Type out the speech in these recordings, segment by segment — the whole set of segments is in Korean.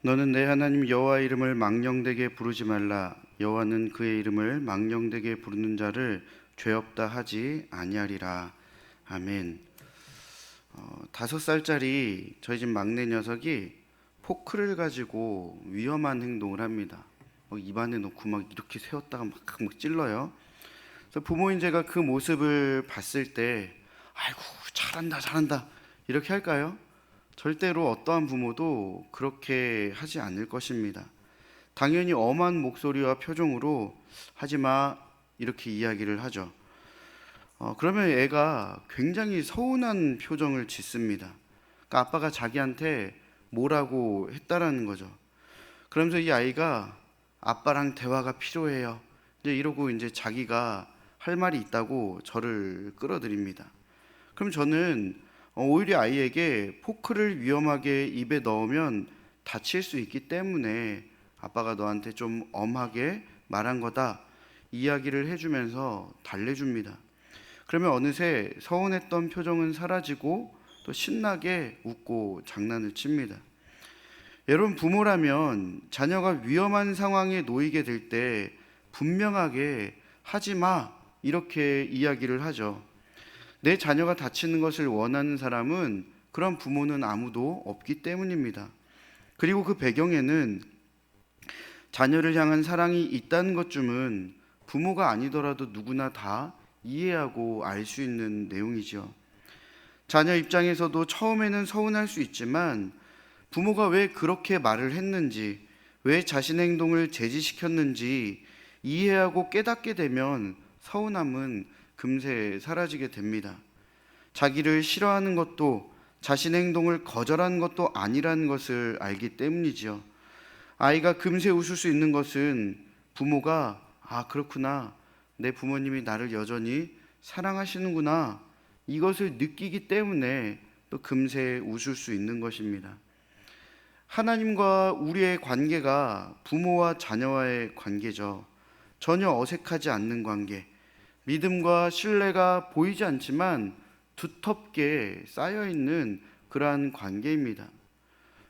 너는 내 하나님 여호와 이름을 망령되게 부르지 말라. 여호와는 그의 이름을 망령되게 부르는 자를 죄 없다 하지 아니하리라. 아멘. 5살짜리 저희 집 막내 녀석이 포크를 가지고 위험한 행동을 합니다. 입안에 놓고 막 이렇게 세웠다가 막 찔러요. 그래서 부모인 제가 그 모습을 봤을 때 아이고 잘한다 잘한다 이렇게 할까요? 절대로 어떠한 부모도 그렇게 하지 않을 것입니다. 당연히 엄한 목소리와 표정으로 하지마 이렇게 이야기를 하죠. 그러면 애가 굉장히 서운한 표정을 짓습니다. 그러니까 아빠가 자기한테 뭐라고 했다라는 거죠. 그러면서 이 아이가 아빠랑 대화가 필요해요. 이제 이러고 이제 자기가 할 말이 있다고 저를 끌어들입니다. 그럼 저는 오히려 아이에게 포크를 위험하게 입에 넣으면 다칠 수 있기 때문에 아빠가 너한테 좀 엄하게 말한 거다 이야기를 해주면서 달래줍니다. 그러면 어느새 서운했던 표정은 사라지고 또 신나게 웃고 장난을 칩니다. 여러분, 부모라면 자녀가 위험한 상황에 놓이게 될 때 분명하게 하지 마 이렇게 이야기를 하죠. 내 자녀가 다치는 것을 원하는 사람은 그런 부모는 아무도 없기 때문입니다. 그리고 그 배경에는 자녀를 향한 사랑이 있다는 것쯤은 부모가 아니더라도 누구나 다 이해하고 알 수 있는 내용이죠. 자녀 입장에서도 처음에는 서운할 수 있지만 부모가 왜 그렇게 말을 했는지, 왜 자신의 행동을 제지시켰는지 이해하고 깨닫게 되면 서운함은 금세 사라지게 됩니다. 자기를 싫어하는 것도 자신의 행동을 거절하는 것도 아니라는 것을 알기 때문이죠. 아이가 금세 웃을 수 있는 것은 부모가 그렇구나, 내 부모님이 나를 여전히 사랑하시는구나 이것을 느끼기 때문에 또 금세 웃을 수 있는 것입니다. 하나님과 우리의 관계가 부모와 자녀와의 관계죠. 전혀 어색하지 않는 관계, 믿음과 신뢰가 보이지 않지만 두텁게 쌓여있는 그러한 관계입니다.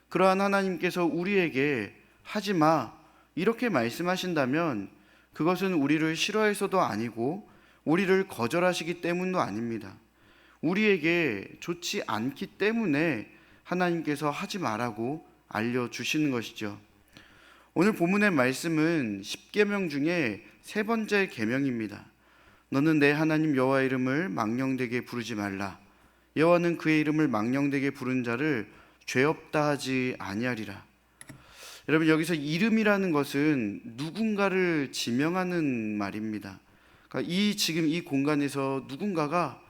그러한 하나님께서 우리에게 하지 마 이렇게 말씀하신다면 그것은 우리를 싫어해서도 아니고 우리를 거절하시기 때문도 아닙니다. 우리에게 좋지 않기 때문에 하나님께서 하지 말라고 알려주시는 것이죠. 오늘 본문의 말씀은 10계명 중에 3번째 계명입니다. 너는 내 하나님 여호와 이름을 망령되게 부르지 말라. 여호와는 그의 이름을 망령되게 부른 자를 죄 없다 하지 아니하리라. 여러분, 여기서 이름이라는 것은 누군가를 지명하는 말입니다. 그러니까 지금 이 공간에서 누군가가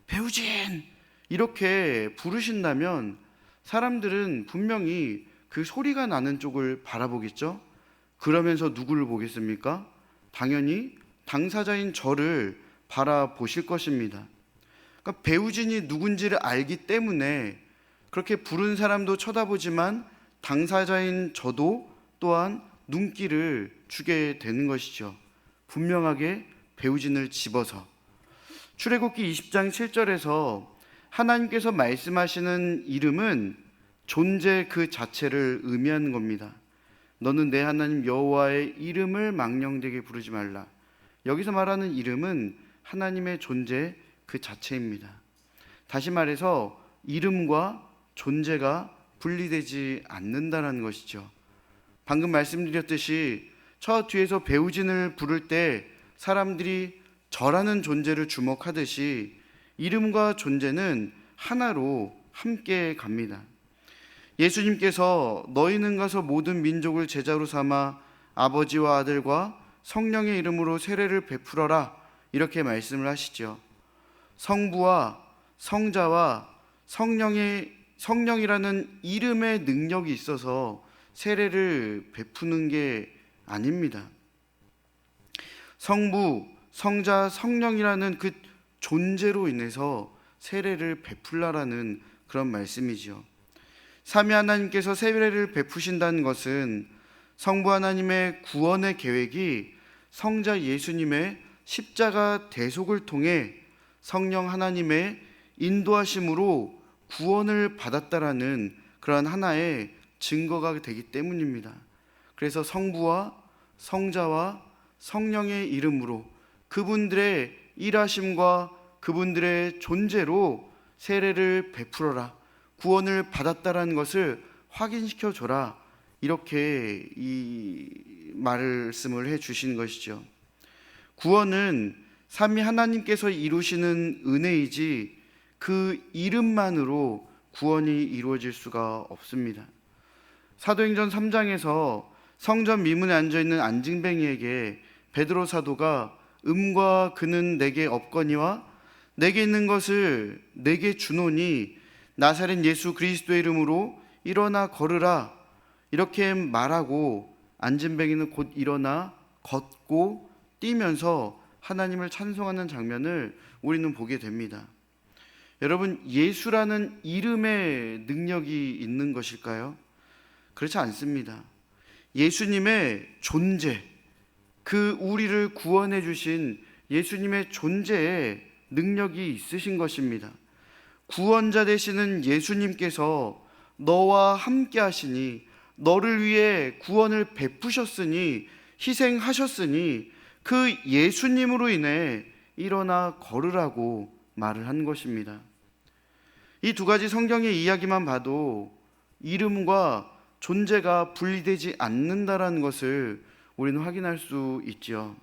배우진 이렇게 부르신다면 사람들은 분명히 그 소리가 나는 쪽을 바라보겠죠. 그러면서 누구를 보겠습니까? 당연히 당사자인 저를 바라보실 것입니다. 그러니까 배우진이 누군지를 알기 때문에 그렇게 부른 사람도 쳐다보지만 당사자인 저도 또한 눈길을 주게 되는 것이죠. 분명하게 배우진을 집어서. 출애굽기 20장 7절에서 하나님께서 말씀하시는 이름은 존재 그 자체를 의미하는 겁니다. 너는 내 하나님 여호와의 이름을 망령되게 부르지 말라. 여기서 말하는 이름은 하나님의 존재 그 자체입니다. 다시 말해서 이름과 존재가 분리되지 않는다는 것이죠. 방금 말씀드렸듯이 저 뒤에서 배우진을 부를 때 사람들이 저라는 존재를 주목하듯이 이름과 존재는 하나로 함께 갑니다. 예수님께서 너희는 가서 모든 민족을 제자로 삼아 아버지와 아들과 성령의 이름으로 세례를 베풀어라 이렇게 말씀을 하시죠. 성부와 성자와 성령이라는 이름의 능력이 있어서 세례를 베푸는 게 아닙니다. 성부, 성자, 성령이라는 그 존재로 인해서 세례를 베풀라라는 그런 말씀이죠. 삼위 하나님께서 세례를 베푸신다는 것은 성부 하나님의 구원의 계획이 성자 예수님의 십자가 대속을 통해 성령 하나님의 인도하심으로 구원을 받았다라는 그러한 하나의 증거가 되기 때문입니다. 그래서 성부와 성자와 성령의 이름으로 그분들의 일하심과 그분들의 존재로 세례를 베풀어라, 구원을 받았다라는 것을 확인시켜 줘라, 이렇게 이 말씀을 해 주신 것이죠. 구원은 삼위 하나님께서 이루시는 은혜이지 그 이름만으로 구원이 이루어질 수가 없습니다. 사도행전 3장에서 성전 미문에 앉아있는 안징뱅이에게 베드로 사도가 음과 그는 내게 없거니와 내게 있는 것을 내게 주노니 나사렛 예수 그리스도의 이름으로 일어나 걸으라, 이렇게 말하고 안진뱅이는 곧 일어나 걷고 뛰면서 하나님을 찬송하는 장면을 우리는 보게 됩니다. 여러분, 예수라는 이름에 능력이 있는 것일까요? 그렇지 않습니다. 예수님의 존재, 그 우리를 구원해 주신 예수님의 존재에 능력이 있으신 것입니다. 구원자 되시는 예수님께서 너와 함께 하시니, 너를 위해 구원을 베푸셨으니, 희생하셨으니 그 예수님으로 인해 일어나 걸으라고 말을 한 것입니다. 이 두 가지 성경의 이야기만 봐도 이름과 존재가 분리되지 않는다라는 것을 우리는 확인할 수 있죠.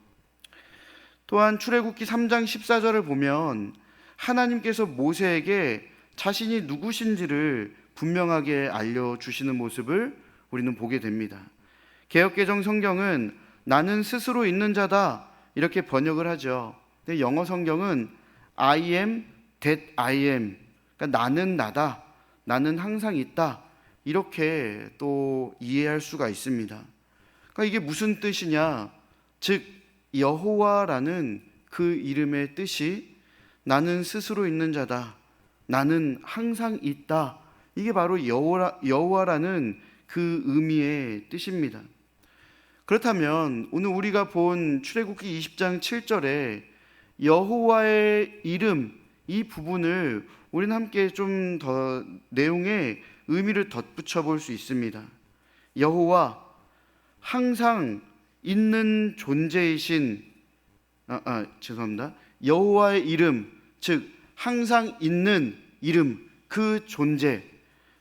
또한 출애굽기 3장 14절을 보면 하나님께서 모세에게 자신이 누구신지를 분명하게 알려주시는 모습을 우리는 보게 됩니다. 개역개정 성경은 나는 스스로 있는 자다, 이렇게 번역을 하죠. 근데 영어 성경은 I am that I am, 그러니까 나는 나다, 나는 항상 있다, 이렇게 또 이해할 수가 있습니다. 그러니까 이게 무슨 뜻이냐, 즉 여호와라는 그 이름의 뜻이 나는 스스로 있는 자다, 나는 항상 있다, 이게 바로 여호와라는 그 의미의 뜻입니다. 그렇다면 오늘 우리가 본 출애굽기 20장 7절에 여호와의 이름, 이 부분을 우리는 함께 좀 더 내용의 의미를 덧붙여 볼 수 있습니다. 여호와, 항상 있는 존재이신 여호와의 이름, 즉 항상 있는 이름, 그 존재,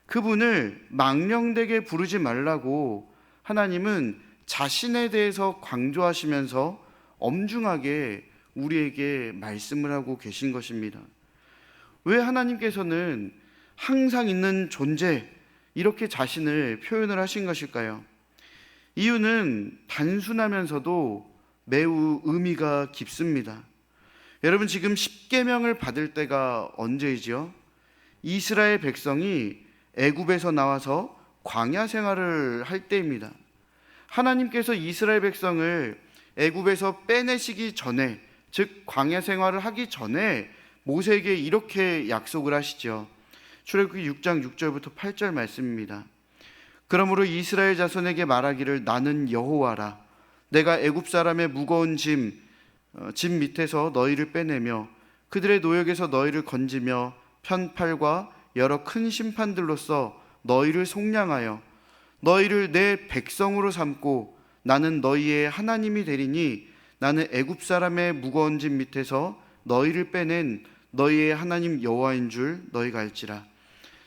그분을 망령되게 부르지 말라고 하나님은 자신에 대해서 강조하시면서 엄중하게 우리에게 말씀을 하고 계신 것입니다. 왜 하나님께서는 항상 있는 존재, 이렇게 자신을 표현을 하신 것일까요? 이유는 단순하면서도 매우 의미가 깊습니다. 여러분, 지금 십계명을 받을 때가 언제이죠? 이스라엘 백성이 애굽에서 나와서 광야 생활을 할 때입니다. 하나님께서 이스라엘 백성을 애굽에서 빼내시기 전에, 즉 광야 생활을 하기 전에 모세에게 이렇게 약속을 하시죠. 출애굽기 6장 6절부터 8절 말씀입니다. 그러므로 이스라엘 자손에게 말하기를 나는 여호와라. 내가 애굽 사람의 무거운 짐 밑에서 너희를 빼내며 그들의 노역에서 너희를 건지며 편팔과 여러 큰 심판들로서 너희를 속량하여 너희를 내 백성으로 삼고 나는 너희의 하나님이 되리니 나는 애굽 사람의 무거운 짐 밑에서 너희를 빼낸 너희의 하나님 여호와인 줄 너희가 알지라.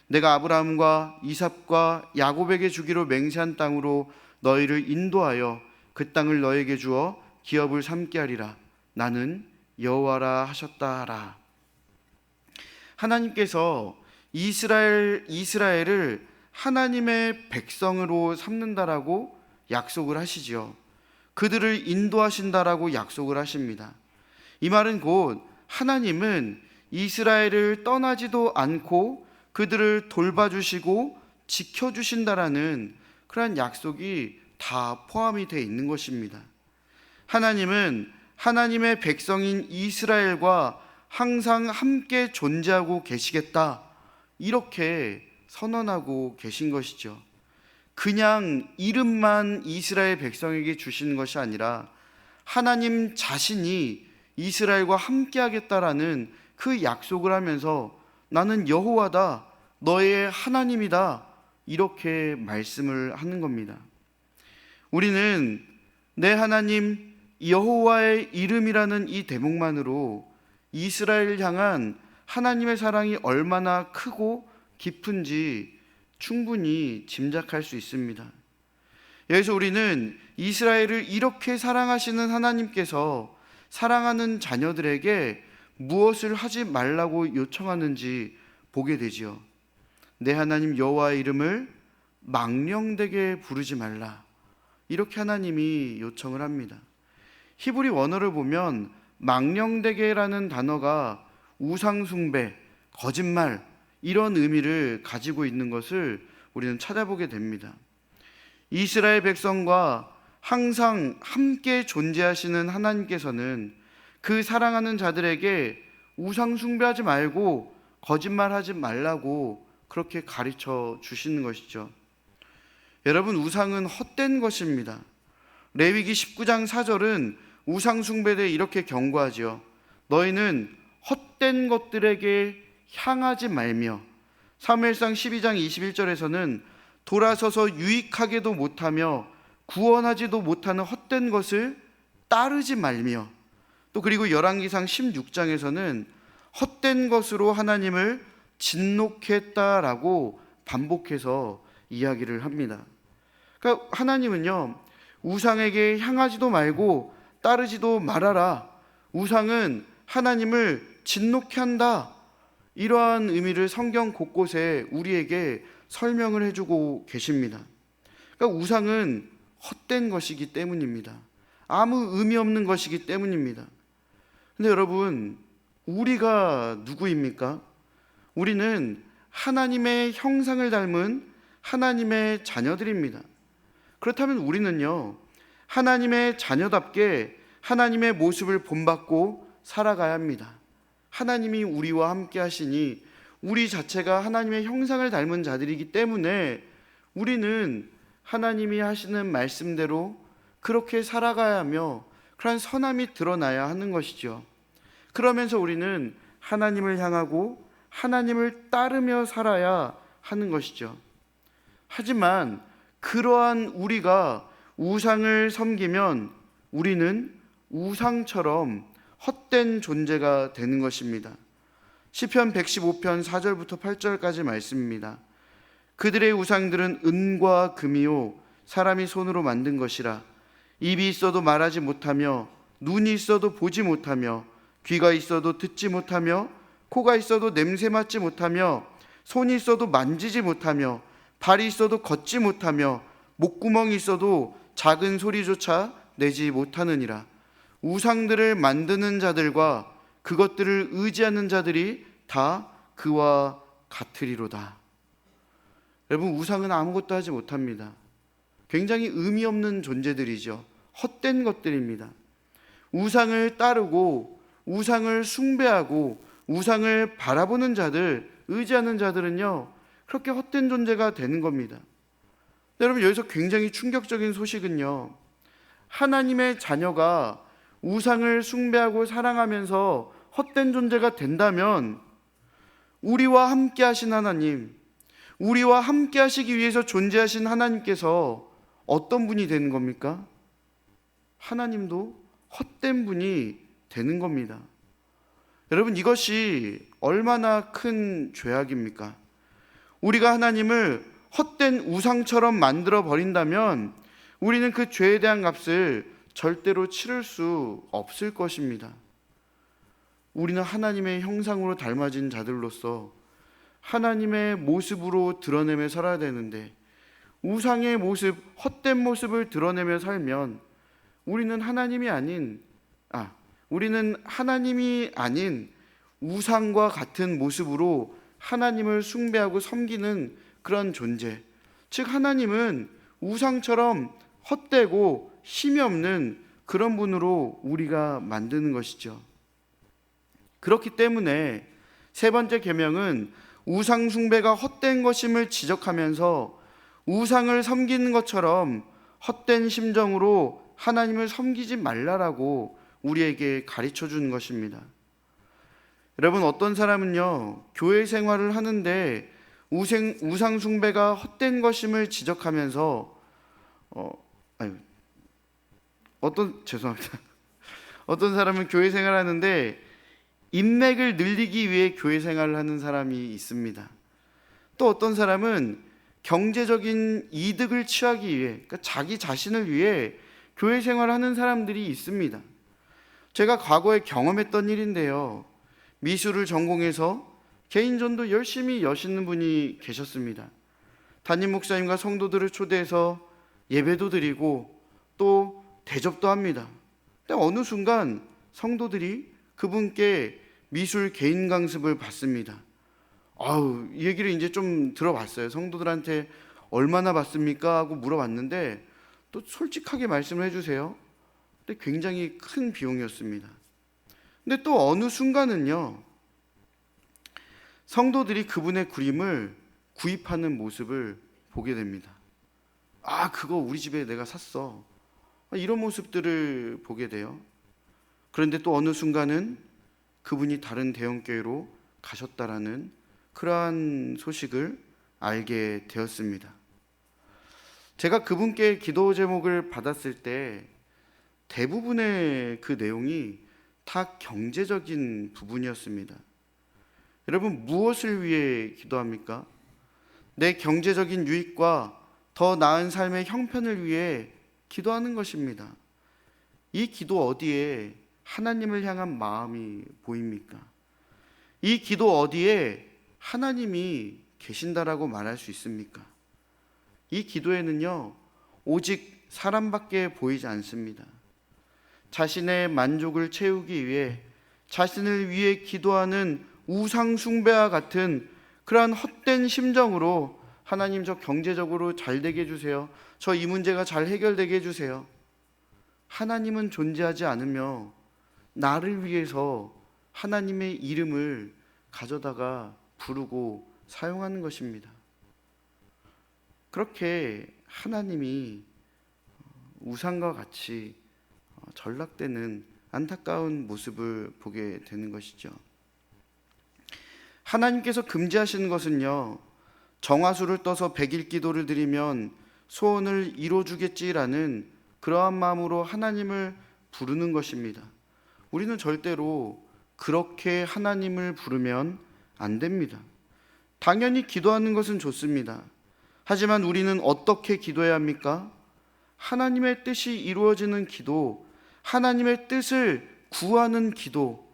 내가 아브라함과 이삭과 야곱에게 주기로 맹세한 땅으로 너희를 인도하여 그 땅을 너희에게 주어 기업을 삼게 하리라. 나는 여호와라 하셨다라. 하나님께서 이스라엘을 하나님의 백성으로 삼는다라고 약속을 하시죠. 그들을 인도하신다라고 약속을 하십니다. 이 말은 곧 하나님은 이스라엘을 떠나지도 않고 그들을 돌봐주시고 지켜주신다라는 그러한 약속이 다 포함이 되어 있는 것입니다. 하나님은 하나님의 백성인 이스라엘과 항상 함께 존재하고 계시겠다, 이렇게 선언하고 계신 것이죠. 그냥 이름만 이스라엘 백성에게 주시는 것이 아니라 하나님 자신이 이스라엘과 함께 하겠다라는 그 약속을 하면서 나는 여호와다, 너의 하나님이다, 이렇게 말씀을 하는 겁니다. 우리는 내 하나님 여호와의 이름이라는 이 대목만으로 이스라엘을 향한 하나님의 사랑이 얼마나 크고 깊은지 충분히 짐작할 수 있습니다. 여기서 우리는 이스라엘을 이렇게 사랑하시는 하나님께서 사랑하는 자녀들에게 무엇을 하지 말라고 요청하는지 보게 되지요. 내 하나님 여호와의 이름을 망령되게 부르지 말라, 이렇게 하나님이 요청을 합니다. 히브리 원어를 보면 망령되게라는 단어가 우상숭배, 거짓말, 이런 의미를 가지고 있는 것을 우리는 찾아보게 됩니다. 이스라엘 백성과 항상 함께 존재하시는 하나님께서는 그 사랑하는 자들에게 우상숭배하지 말고 거짓말하지 말라고 그렇게 가르쳐 주시는 것이죠. 여러분, 우상은 헛된 것입니다. 레위기 19장 4절은 우상숭배에 대해 이렇게 경고하죠. 너희는 헛된 것들에게 향하지 말며, 사무엘상 12장 21절에서는 돌아서서 유익하게도 못하며 구원하지도 못하는 헛된 것을 따르지 말며, 또 그리고 열왕기상 16장에서는 헛된 것으로 하나님을 진노케 했다라고 반복해서 이야기를 합니다. 그러니까 하나님은요, 우상에게 향하지도 말고 따르지도 말아라, 우상은 하나님을 진노케 한다, 이러한 의미를 성경 곳곳에 우리에게 설명을 해주고 계십니다. 그러니까 우상은 헛된 것이기 때문입니다. 아무 의미 없는 것이기 때문입니다. 근데 여러분, 우리가 누구입니까? 우리는 하나님의 형상을 닮은 하나님의 자녀들입니다. 그렇다면 우리는요, 하나님의 자녀답게 하나님의 모습을 본받고 살아가야 합니다. 하나님이 우리와 함께 하시니 우리 자체가 하나님의 형상을 닮은 자들이기 때문에 우리는 하나님이 하시는 말씀대로 그렇게 살아가야 하며 그런 선함이 드러나야 하는 것이죠. 그러면서 우리는 하나님을 향하고 하나님을 따르며 살아야 하는 것이죠. 하지만 그러한 우리가 우상을 섬기면 우리는 우상처럼 헛된 존재가 되는 것입니다. 시편 115편 4절부터 8절까지 말씀입니다. 그들의 우상들은 은과 금이요 사람이 손으로 만든 것이라. 입이 있어도 말하지 못하며, 눈이 있어도 보지 못하며, 귀가 있어도 듣지 못하며, 코가 있어도 냄새 맡지 못하며, 손이 있어도 만지지 못하며, 발이 있어도 걷지 못하며, 목구멍이 있어도 작은 소리조차 내지 못하느니라. 우상들을 만드는 자들과 그것들을 의지하는 자들이 다 그와 같으리로다. 여러분, 우상은 아무것도 하지 못합니다. 굉장히 의미 없는 존재들이죠. 헛된 것들입니다. 우상을 따르고 우상을 숭배하고 우상을 바라보는 자들, 의지하는 자들은요, 그렇게 헛된 존재가 되는 겁니다. 여러분, 여기서 굉장히 충격적인 소식은요, 하나님의 자녀가 우상을 숭배하고 사랑하면서 헛된 존재가 된다면 우리와 함께 하신 하나님, 우리와 함께 하시기 위해서 존재하신 하나님께서 어떤 분이 되는 겁니까? 하나님도 헛된 분이 되는 겁니다. 여러분, 이것이 얼마나 큰 죄악입니까? 우리가 하나님을 헛된 우상처럼 만들어 버린다면 우리는 그 죄에 대한 값을 절대로 치를 수 없을 것입니다. 우리는 하나님의 형상으로 닮아진 자들로서 하나님의 모습으로 드러내며 살아야 되는데 우상의 모습, 헛된 모습을 드러내며 살면 우리는 하나님이 아닌 우상과 같은 모습으로 하나님을 숭배하고 섬기는 그런 존재, 즉 하나님은 우상처럼 헛되고 힘이 없는 그런 분으로 우리가 만드는 것이죠. 그렇기 때문에 세 번째 계명은 우상 숭배가 헛된 것임을 지적하면서 우상을 섬기는 것처럼 헛된 심정으로 하나님을 섬기지 말라라고 우리에게 가르쳐 주는 것입니다. 여러분, 어떤 사람은요, 교회 생활을 하는데 우상 숭배가 헛된 것임을 지적하면서 죄송합니다. 어떤 사람은 교회 생활하는데 인맥을 늘리기 위해 교회 생활을 하는 사람이 있습니다. 또 어떤 사람은 경제적인 이득을 취하기 위해, 그러니까 자기 자신을 위해 교회 생활하는 사람들이 있습니다. 제가 과거에 경험했던 일인데요. 미술을 전공해서 개인전도 열심히 여시는 분이 계셨습니다. 담임 목사님과 성도들을 초대해서 예배도 드리고 또 대접도 합니다. 근데 어느 순간 성도들이 그분께 미술 개인 강습을 받습니다. 이 얘기를 이제 좀 들어봤어요. 성도들한테 얼마나 받습니까? 하고 물어봤는데 또 솔직하게 말씀을 해주세요. 근데 굉장히 큰 비용이었습니다. 근데 또 어느 순간은요, 성도들이 그분의 그림을 구입하는 모습을 보게 됩니다. 그거 우리 집에 내가 샀어. 이런 모습들을 보게 돼요. 그런데 또 어느 순간은 그분이 다른 대형교회로 가셨다라는 그러한 소식을 알게 되었습니다. 제가 그분께 기도 제목을 받았을 때 대부분의 그 내용이 다 경제적인 부분이었습니다. 여러분, 무엇을 위해 기도합니까? 내 경제적인 유익과 더 나은 삶의 형편을 위해 기도하는 것입니다. 이 기도 어디에 하나님을 향한 마음이 보입니까? 이 기도 어디에 하나님이 계신다라고 말할 수 있습니까? 이 기도에는요, 오직 사람밖에 보이지 않습니다. 자신의 만족을 채우기 위해 자신을 위해 기도하는 우상 숭배와 같은 그러한 헛된 심정으로 하나님, 저 경제적으로 잘 되게 해주세요. 저 이 문제가 잘 해결되게 해주세요. 하나님은 존재하지 않으며 나를 위해서 하나님의 이름을 가져다가 부르고 사용하는 것입니다. 그렇게 하나님이 우상과 같이 전락되는 안타까운 모습을 보게 되는 것이죠. 하나님께서 금지하시는 것은요, 정화수를 떠서 100일 기도를 드리면 소원을 이루어주겠지라는 그러한 마음으로 하나님을 부르는 것입니다. 우리는 절대로 그렇게 하나님을 부르면 안 됩니다. 당연히 기도하는 것은 좋습니다. 하지만 우리는 어떻게 기도해야 합니까? 하나님의 뜻이 이루어지는 기도, 하나님의 뜻을 구하는 기도,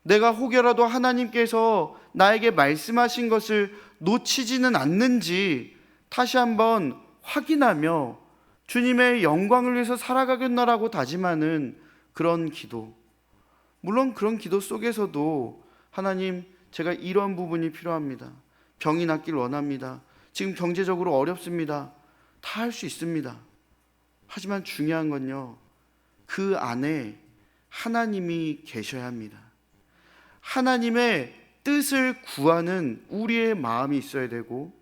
내가 혹여라도 하나님께서 나에게 말씀하신 것을 놓치지는 않는지 다시 한번 확인하며 주님의 영광을 위해서 살아가겠나라고 다짐하는 그런 기도. 물론 그런 기도 속에서도 하나님, 제가 이런 부분이 필요합니다. 병이 낫길 원합니다. 지금 경제적으로 어렵습니다. 다 할 수 있습니다. 하지만 중요한 건요, 그 안에 하나님이 계셔야 합니다. 하나님의 뜻을 구하는 우리의 마음이 있어야 되고,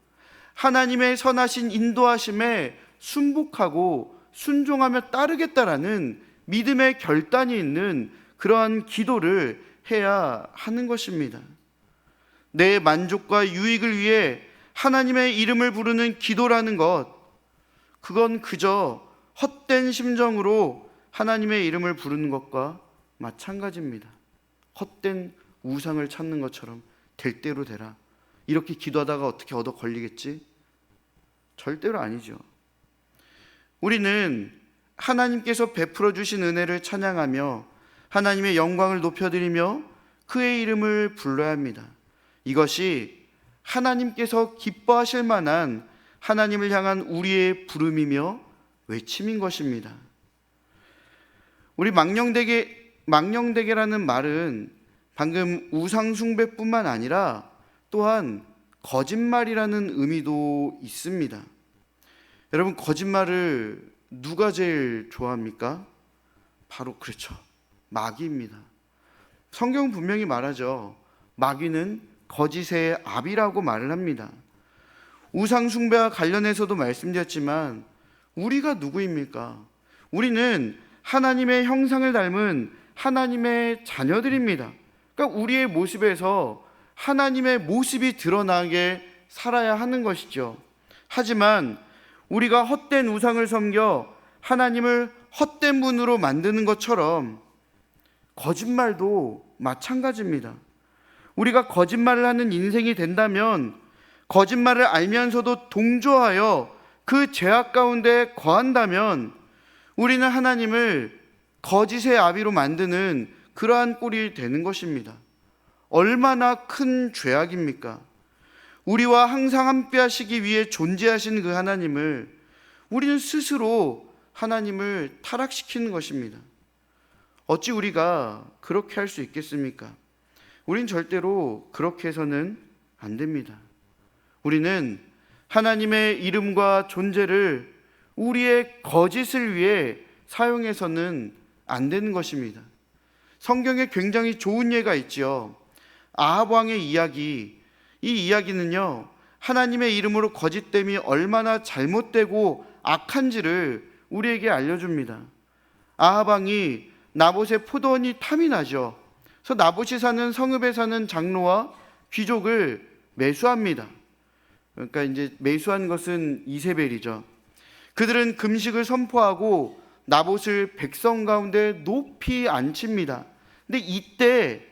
하나님의 선하신 인도하심에 순복하고 순종하며 따르겠다라는 믿음의 결단이 있는 그러한 기도를 해야 하는 것입니다. 내 만족과 유익을 위해 하나님의 이름을 부르는 기도라는 것, 그건 그저 헛된 심정으로 하나님의 이름을 부르는 것과 마찬가지입니다. 헛된 우상을 찾는 것처럼 될 대로 되라, 이렇게 기도하다가 어떻게 얻어 걸리겠지? 절대로 아니죠. 우리는 하나님께서 베풀어 주신 은혜를 찬양하며 하나님의 영광을 높여드리며 그의 이름을 불러야 합니다. 이것이 하나님께서 기뻐하실 만한 하나님을 향한 우리의 부름이며 외침인 것입니다. 우리 망령되게라는 말은 방금 우상숭배뿐만 아니라 또한 거짓말이라는 의미도 있습니다. 여러분, 거짓말을 누가 제일 좋아합니까? 바로 그렇죠, 마귀입니다. 성경은 분명히 말하죠. 마귀는 거짓의 아비라고 말을 합니다. 우상숭배와 관련해서도 말씀드렸지만 우리가 누구입니까? 우리는 하나님의 형상을 닮은 하나님의 자녀들입니다. 그러니까 우리의 모습에서 하나님의 모습이 드러나게 살아야 하는 것이죠. 하지만 우리가 헛된 우상을 섬겨 하나님을 헛된 분으로 만드는 것처럼 거짓말도 마찬가지입니다. 우리가 거짓말을 하는 인생이 된다면 거짓말을 알면서도 동조하여 그 죄악 가운데 거한다면 우리는 하나님을 거짓의 아비로 만드는 그러한 꼴이 되는 것입니다. 얼마나 큰 죄악입니까? 우리와 항상 함께 하시기 위해 존재하신 그 하나님을 우리는 스스로 하나님을 타락시키는 것입니다. 어찌 우리가 그렇게 할 수 있겠습니까? 우린 절대로 그렇게 해서는 안 됩니다. 우리는 하나님의 이름과 존재를 우리의 거짓을 위해 사용해서는 안 되는 것입니다. 성경에 굉장히 좋은 예가 있죠. 아합 왕의 이야기. 이 이야기는요, 하나님의 이름으로 거짓됨이 얼마나 잘못되고 악한지를 우리에게 알려줍니다. 아합 왕이 나봇의 포도원이 탐이 나죠. 그래서 나봇이 사는 성읍에 사는 장로와 귀족을 매수합니다. 그러니까 이제 매수한 것은 이세벨이죠. 그들은 금식을 선포하고 나봇을 백성 가운데 높이 앉힙니다. 근데 이때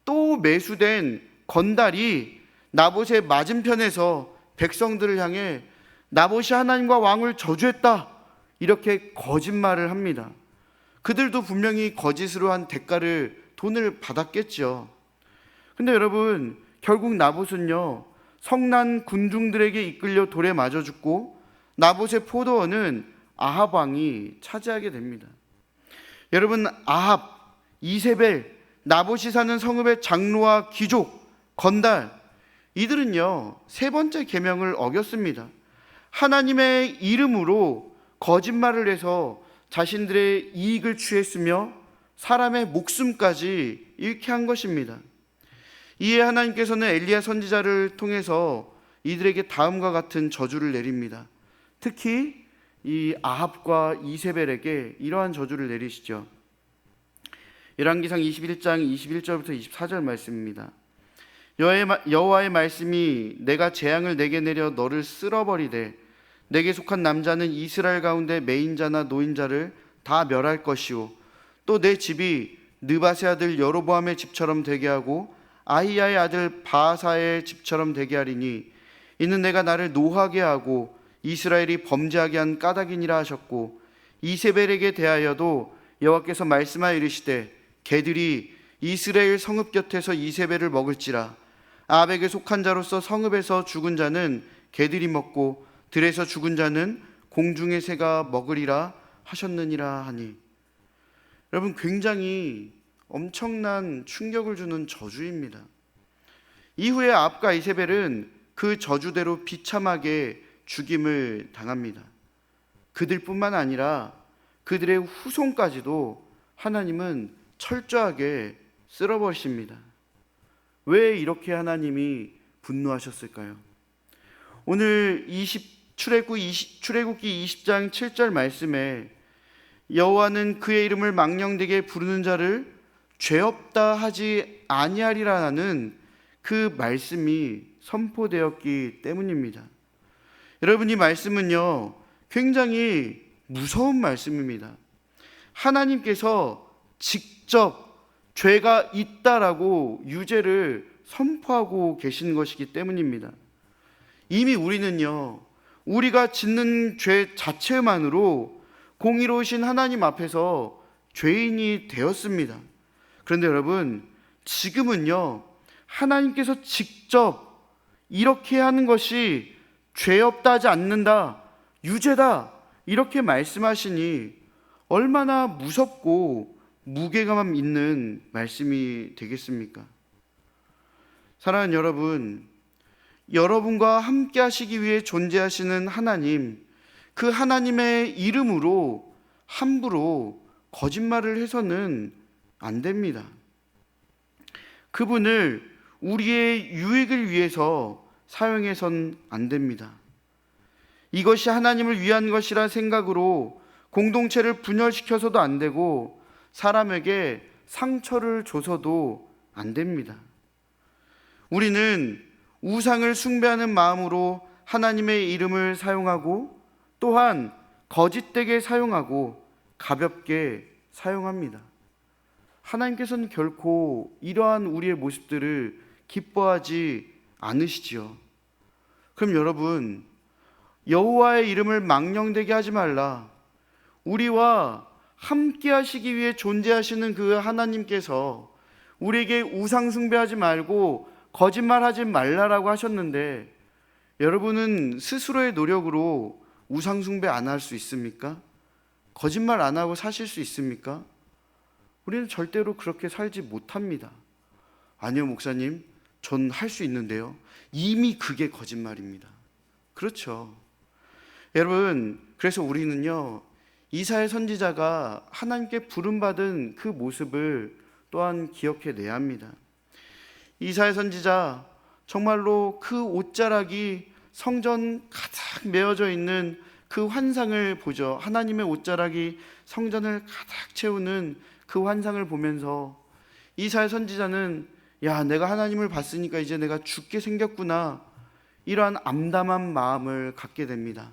또 매수된 건달이 나봇의 맞은편에서 백성들을 향해 나봇이 하나님과 왕을 저주했다, 이렇게 거짓말을 합니다. 그들도 분명히 거짓으로 한 대가를, 돈을 받았겠죠. 근데 여러분, 결국 나봇은요, 성난 군중들에게 이끌려 돌에 맞아 죽고 나봇의 포도원은 아합 왕이 차지하게 됩니다. 여러분, 아합, 이세벨, 나봇이 사는 성읍의 장로와 귀족, 건달, 이들은요, 세 번째 계명을 어겼습니다. 하나님의 이름으로 거짓말을 해서 자신들의 이익을 취했으며 사람의 목숨까지 잃게 한 것입니다. 이에 하나님께서는 엘리야 선지자를 통해서 이들에게 다음과 같은 저주를 내립니다. 특히 이 아합과 이세벨에게 이러한 저주를 내리시죠. 열왕기상 21장 21절부터 24절 말씀입니다. 여호와의 말씀이 내가 재앙을 내게 내려 너를 쓸어버리되 내게 속한 남자는 이스라엘 가운데 매인자나 노인자를 다 멸할 것이요 또 내 집이 느바세 아들 여로보암의 집처럼 되게 하고 아히야의 아들 바하사의 집처럼 되게 하리니 이는 내가 나를 노하게 하고 이스라엘이 범죄하게 한 까닭이니라 하셨고 이세벨에게 대하여도 여호와께서 말씀하여 이르시되 개들이 이스라엘 성읍 곁에서 이세벨을 먹을지라 아합에게 속한 자로서 성읍에서 죽은 자는 개들이 먹고 들에서 죽은 자는 공중의 새가 먹으리라 하셨느니라 하니. 여러분, 굉장히 엄청난 충격을 주는 저주입니다. 이후에 아합과 이세벨은 그 저주대로 비참하게 죽임을 당합니다. 그들뿐만 아니라 그들의 후손까지도 하나님은 철저하게 쓸어버리십니다. 왜 이렇게 하나님이 분노하셨을까요? 오늘 출애굽기 20장 7절 말씀에 여호와는 그의 이름을 망령되게 부르는 자를 죄없다 하지 아니하리라는 그 말씀이 선포되었기 때문입니다. 여러분, 이 말씀은요, 굉장히 무서운 말씀입니다. 하나님께서 직접 죄가 있다라고 유죄를 선포하고 계신 것이기 때문입니다. 이미 우리는요, 우리가 짓는 죄 자체만으로 공의로우신 하나님 앞에서 죄인이 되었습니다. 그런데 여러분, 지금은요, 하나님께서 직접 이렇게 하는 것이 죄 없다 하지 않는다, 유죄다, 이렇게 말씀하시니 얼마나 무섭고 무게감 있는 말씀이 되겠습니까? 사랑하는 여러분, 여러분과 함께 하시기 위해 존재하시는 하나님, 그 하나님의 이름으로 함부로 거짓말을 해서는 안 됩니다. 그분을 우리의 유익을 위해서 사용해선 안 됩니다. 이것이 하나님을 위한 것이라 생각으로 공동체를 분열시켜서도 안 되고 사람에게 상처를 줘서도 안 됩니다. 우리는 우상을 숭배하는 마음으로 하나님의 이름을 사용하고 또한 거짓되게 사용하고 가볍게 사용합니다. 하나님께서는 결코 이러한 우리의 모습들을 기뻐하지 않으시지요. 그럼 여러분, 여호와의 이름을 망령되게 하지 말라, 우리와 함께 하시기 위해 존재하시는 그 하나님께서 우리에게 우상 숭배하지 말고 거짓말하지 말라라고 하셨는데, 여러분은 스스로의 노력으로 우상 숭배 안 할 수 있습니까? 거짓말 안 하고 사실 수 있습니까? 우리는 절대로 그렇게 살지 못합니다. 아니요, 목사님, 전 할 수 있는데요. 이미 그게 거짓말입니다. 그렇죠. 여러분, 그래서 우리는요, 이사야 선지자가 하나님께 부름받은 그 모습을 또한 기억해내야 합니다. 이사야 선지자, 정말로 그 옷자락이 성전 가득 메어져 있는 그 환상을 보죠. 하나님의 옷자락이 성전을 가득 채우는 그 환상을 보면서 이사야 선지자는, 야, 내가 하나님을 봤으니까 이제 내가 죽게 생겼구나, 이러한 암담한 마음을 갖게 됩니다.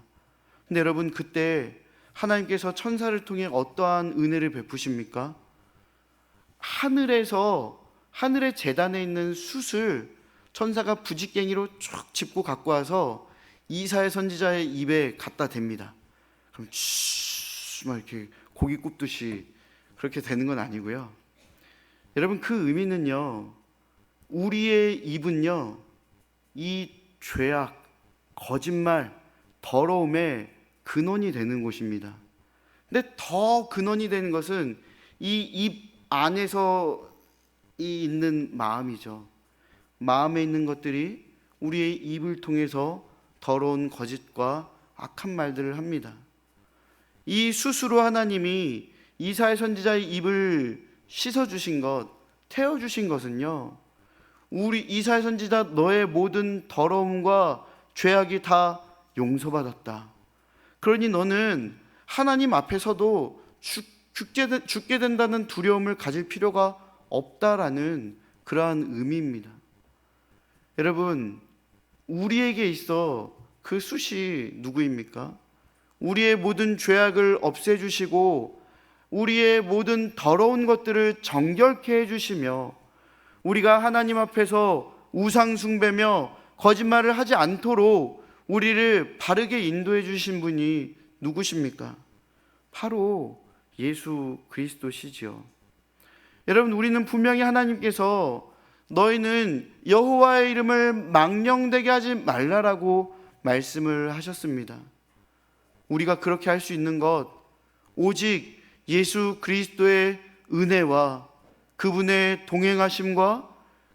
근데 여러분, 그때 하나님께서 천사를 통해 어떠한 은혜를 베푸십니까? 하늘의 제단에 있는 숯을 천사가 부직갱이로 쭉 짚고 갖고 와서 이사야 선지자의 입에 갖다 댑니다. 그럼 막 이렇게 고기 굽듯이 그렇게 되는 건 아니고요. 여러분, 그 의미는요, 우리의 입은요, 이 죄악, 거짓말, 더러움의 근원이 되는 곳입니다. 근데 더 근원이 되는 것은 이 입 안에서 있는 마음이죠. 마음에 있는 것들이 우리의 입을 통해서 더러운 거짓과 악한 말들을 합니다. 이 숯으로 하나님이 이사야 선지자의 입을 씻어주신 것, 태워주신 것은요, 우리 이사야 선지자, 너의 모든 더러움과 죄악이 다 용서받았다. 그러니 너는 하나님 앞에서도 죽게 된다는 두려움을 가질 필요가 없다라는 그러한 의미입니다. 여러분, 우리에게 있어 그 숯이 누구입니까? 우리의 모든 죄악을 없애주시고 우리의 모든 더러운 것들을 정결케 해주시며 우리가 하나님 앞에서 우상 숭배며 거짓말을 하지 않도록 우리를 바르게 인도해 주신 분이 누구십니까? 바로 예수 그리스도시지요. 여러분, 우리는 분명히 하나님께서 너희는 여호와의 이름을 망령되게 하지 말라라고 말씀을 하셨습니다. 우리가 그렇게 할 수 있는 것, 오직 예수 그리스도의 은혜와 그분의 동행하심과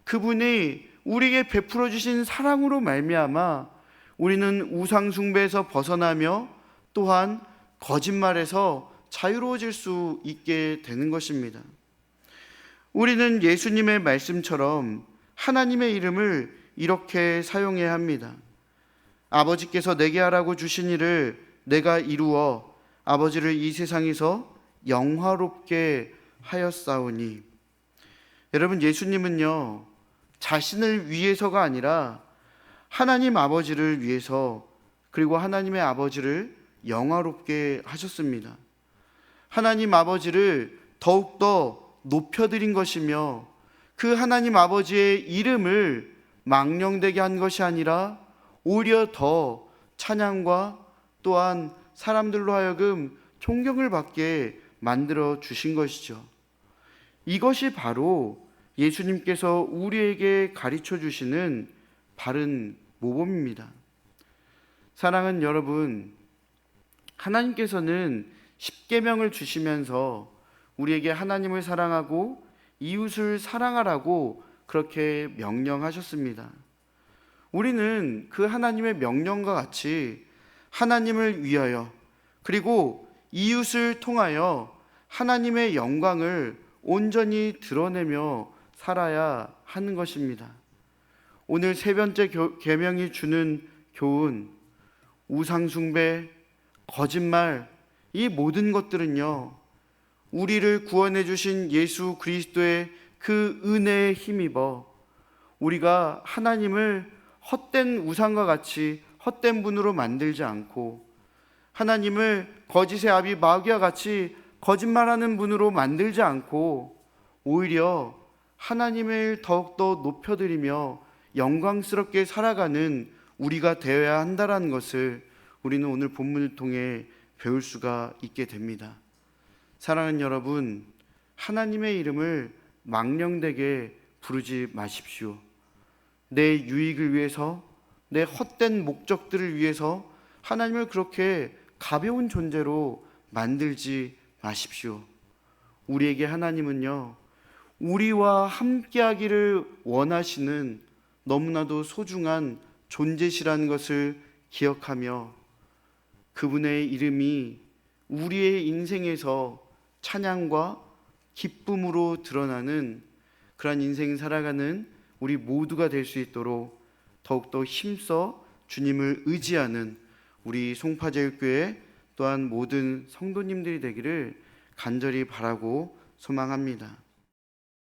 그분이 우리에게 베풀어 주신 사랑으로 말미암아 우리는 우상 숭배에서 벗어나며 또한 거짓말에서 자유로워질 수 있게 되는 것입니다. 우리는 예수님의 말씀처럼 하나님의 이름을 이렇게 사용해야 합니다. 아버지께서 내게 하라고 주신 일을 내가 이루어 아버지를 이 세상에서 영화롭게 하였사오니. 여러분, 예수님은요, 자신을 위해서가 아니라 하나님 아버지를 위해서, 그리고 하나님의 아버지를 영화롭게 하셨습니다. 하나님 아버지를 더욱더 높여드린 것이며 그 하나님 아버지의 이름을 망령되게 한 것이 아니라 오히려 더 찬양과 또한 사람들로 하여금 존경을 받게 만들어 주신 것이죠. 이것이 바로 예수님께서 우리에게 가르쳐 주시는 바른 모범입니다. 사랑하는 여러분, 하나님께서는 십계명을 주시면서 우리에게 하나님을 사랑하고 이웃을 사랑하라고 그렇게 명령하셨습니다. 우리는 그 하나님의 명령과 같이 하나님을 위하여 그리고 이웃을 통하여 하나님의 영광을 온전히 드러내며 살아야 하는 것입니다. 오늘 세 번째 계명이 주는 교훈, 우상 숭배, 거짓말, 이 모든 것들은요, 우리를 구원해 주신 예수 그리스도의 그 은혜에 힘입어 우리가 하나님을 헛된 우상과 같이 헛된 분으로 만들지 않고, 하나님을 거짓의 아비 마귀와 같이 거짓말하는 분으로 만들지 않고, 오히려 하나님을 더욱더 높여드리며 영광스럽게 살아가는 우리가 되어야 한다는 것을 우리는 오늘 본문을 통해 배울 수가 있게 됩니다. 사랑하는 여러분, 하나님의 이름을 망령되게 부르지 마십시오. 내 유익을 위해서, 내 헛된 목적들을 위해서 하나님을 그렇게 가벼운 존재로 만들지 마십시오. 우리에게 하나님은요, 우리와 함께하기를 원하시는 너무나도 소중한 존재시라는 것을 기억하며 그분의 이름이 우리의 인생에서 찬양과 기쁨으로 드러나는 그러한 인생 살아가는 우리 모두가 될 수 있도록 더욱더 힘써 주님을 의지하는 우리 송파제일교회 또한 모든 성도님들이 되기를 간절히 바라고 소망합니다.